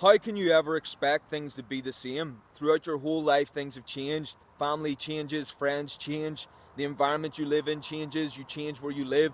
How can you ever expect things to be the same? Throughout your whole life, things have changed. Family changes, friends change, the environment you live in changes, you change where you live,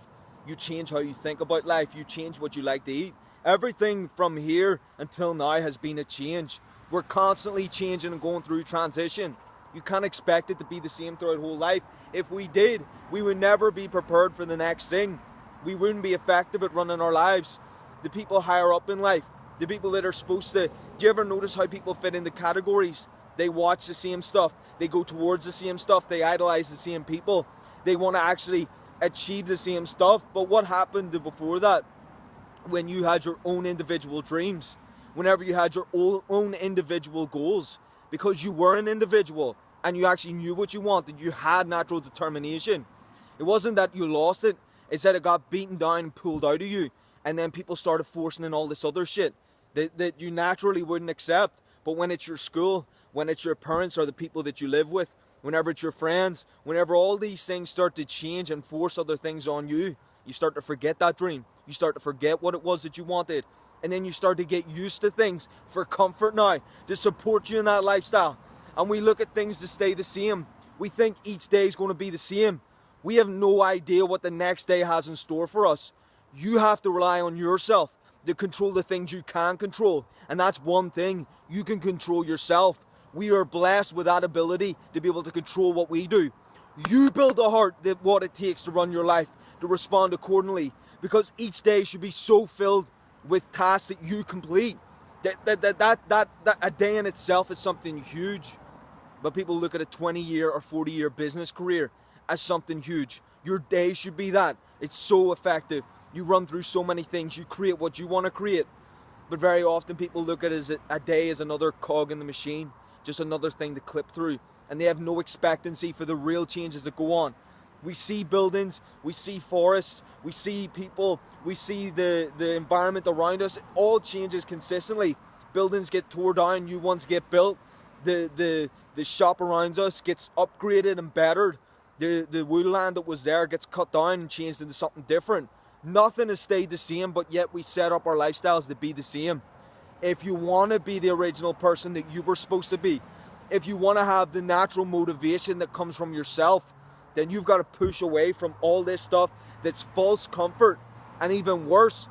you change how you think about life, you change what you like to eat. Everything from here until now has been a change. We're constantly changing and going through transition. You can't expect it to be the same throughout whole life. If we did, we would never be prepared for the next thing. We wouldn't be effective at running our lives. The people higher up in life, the people that are supposed to, do you ever notice how people fit into categories? They watch the same stuff, they go towards the same stuff, they idolize the same people, they want to actually achieve the same stuff. But what happened before that? When you had your own individual dreams, whenever you had your own individual goals, because you were an individual and you actually knew what you wanted, you had natural determination. It wasn't that you lost it, it's that it got beaten down and pulled out of you, and then people started forcing in all this other shit that you naturally wouldn't accept. But when it's your school, when it's your parents or the people that you live with, whenever it's your friends, whenever all these things start to change and force other things on you, you start to forget that dream. You start to forget what it was that you wanted. And then you start to get used to things for comfort now, to support you in that lifestyle. And we look at things to stay the same. We think each day is going to be the same. We have no idea what the next day has in store for us. You have to rely on yourself to control the things you can control. And that's one thing, you can control yourself. We are blessed with that ability to be able to control what we do. You build the heart that what it takes to run your life, to respond accordingly. Because each day should be so filled with tasks that you complete. That a day in itself is something huge. But people look at a 20-year or 40-year business career as something huge. Your day should be that. It's so effective. You run through so many things. You create what you want to create. But very often people look at it as a day as another cog in the machine. Just another thing to clip through. And they have no expectancy for the real changes that go on. We see buildings, we see forests, we see people, we see the environment around us. It all changes consistently. Buildings get torn down, new ones get built. The shop around us gets upgraded and bettered. The woodland that was there gets cut down and changed into something different. Nothing has stayed the same, but yet we set up our lifestyles to be the same. If you want to be the original person that you were supposed to be, if you want to have the natural motivation that comes from yourself, then you've got to push away from all this stuff that's false comfort, and even worse,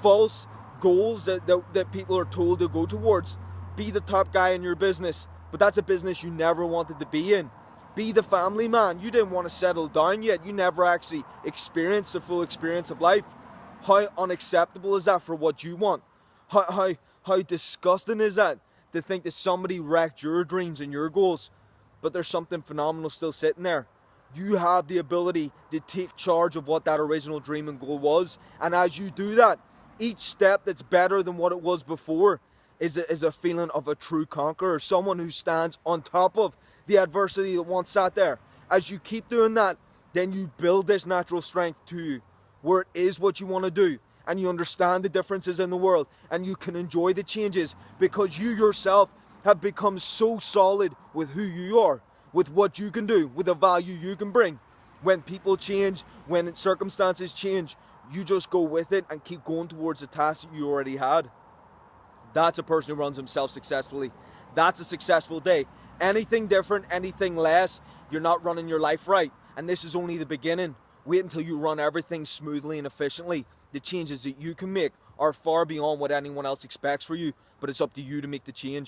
false goals that people are told to go towards. Be the top guy in your business, but that's a business you never wanted to be in. Be the family man. You didn't want to settle down yet. You never actually experienced the full experience of life. How unacceptable is that for what you want? How disgusting is that to think that somebody wrecked your dreams and your goals, but there's something phenomenal still sitting there. You have the ability to take charge of what that original dream and goal was. And as you do that, each step that's better than what it was before is a feeling of a true conqueror. Someone who stands on top of the adversity that once sat there. As you keep doing that, then you build this natural strength to you, where it is what you want to do. And you understand the differences in the world. And you can enjoy the changes because you yourself have become so solid with who you are, with what you can do, with the value you can bring. When people change, when circumstances change, you just go with it and keep going towards the task that you already had. That's a person who runs himself successfully. That's a successful day. Anything different, anything less, you're not running your life right. And this is only the beginning. Wait until you run everything smoothly and efficiently. The changes that you can make are far beyond what anyone else expects for you, but it's up to you to make the change.